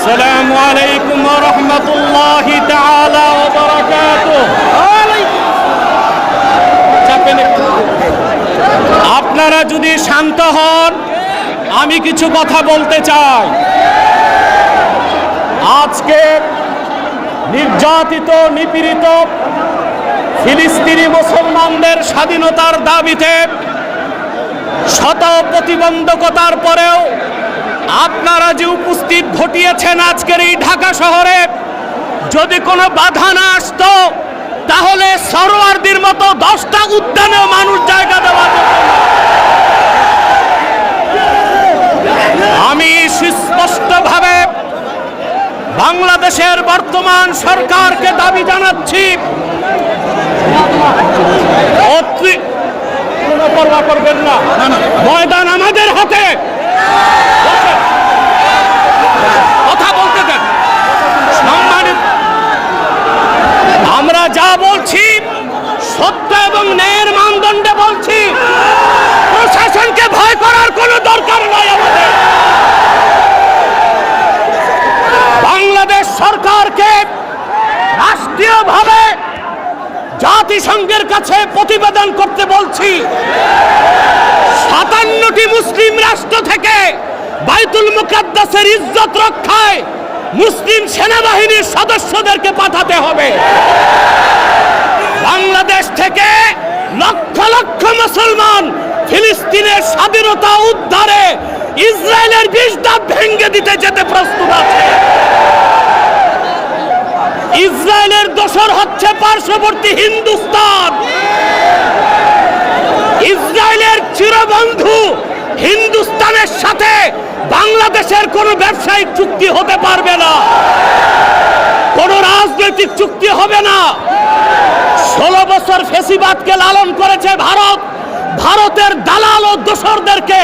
আসসালামু আলাইকুম ওয়া রাহমাতুল্লাহি তাআলা ওয়া বারাকাতুহু। আপনারা যদি শান্ত হন, আমি কিছু কথা বলতে চাই। আজকে নির্যাতিত নিপীড়িত ফিলিস্তিনি মুসলমানদের স্বাধীনতার দাবিতে শত প্রতিবন্ধকতার পরেও আপনারা যে উপস্থিত ঘটিয়েছেন আজকের এই ঢাকা শহরে, যদি কোনো বাধা না আসতো তাহলে সরোয়ারদের মতো 10টা উদ্যানেও মানুষ জায়গা দেওয়া যেত না। আমি সুস্পষ্টভাবে বাংলাদেশের বর্তমান সরকারকে দাবি জানাচ্ছি, পরোয়া করবেন না, ময়দান আমাদের হাতে। কথা বলতে দেন। সম্মানিত, আমরা যা বলছি সত্য এবং ন্যায়ের মানদণ্ডে বলছি। প্রশাসনকে ভয় করার কোনো দরকার নাই আমাদের। বাংলাদেশ সরকারকে রাষ্ট্রীয়ভাবে জাতিসংঘের কাছে প্রতিবেদন করতে বলছি। 57টি মুসলিম রাষ্ট্র থেকে বাইতুল মুকাদ্দাসের ইজ্জত রক্ষায় মুসলিম সেনাবাহিনীর সদস্যদেরকে পাঠাতে হবে। বাংলাদেশ থেকে লক্ষ লক্ষ মুসলমান ফিলিস্তিনের স্বাধীনতা উদ্ধারে ইসরায়েলের 20 ধাপ ভেঙে দিতে যেতে প্রস্তুত আছে। ইসরায়েলের দোসর হচ্ছে পার্শ্ববর্তী হিন্দুস্তান। ইসরায়েলের চিরবন্ধু হিন্দুস্তানের সাথে বাংলাদেশের কোনো ব্যবসায়িক চুক্তি হতে পারবে না, কোনো রাজনৈতিক চুক্তি হবে না। 16 বছর ফ্যাসিবাদকে লালন করেছে ভারত। ভারতের দালাল ও দোসরদেরকে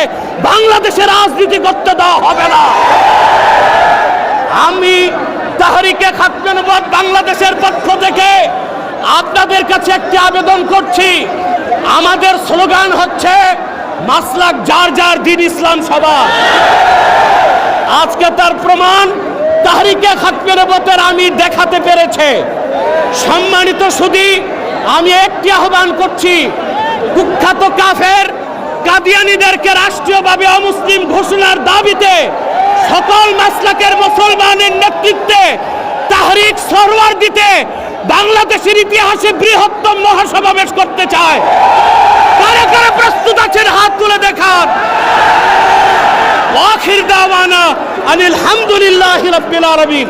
বাংলাদেশে রাজনীতি করতে দেওয়া হবে না। আমি তাহরিকে খাতমে নবুয়ত বাংলাদেশের পক্ষ থেকে আপনাদের কাছে একটি আবেদন করছি। আমাদের স্লোগান হচ্ছে মাসলাক যার যার দিন ইসলাম সবার। আজকে তার প্রমাণ তাহরিকে খাতমে নবুয়তের আমির দেখাতে পেরেছে। সম্মানিত সুধী, আমি একটি আহ্বান করছি, কুখ্যাত কাফের কাদিয়ানীদেরকে রাষ্ট্রীয়ভাবে অমুসলিম ঘোষণার দাবিতে সকল মাসলাকের মুসলমানের নেতৃত্বে তাহরিক সরওয়ার দিতে বাংলাদেশের ইতিহাসে বৃহত্তম মহাসমাবেশ করতে চায়। কারা কারা প্রস্তুত আছেন হাত তুলে দেখান। আখির দাওয়ানা আনিল হামদুলিল্লাহি রাব্বিল আলামিন।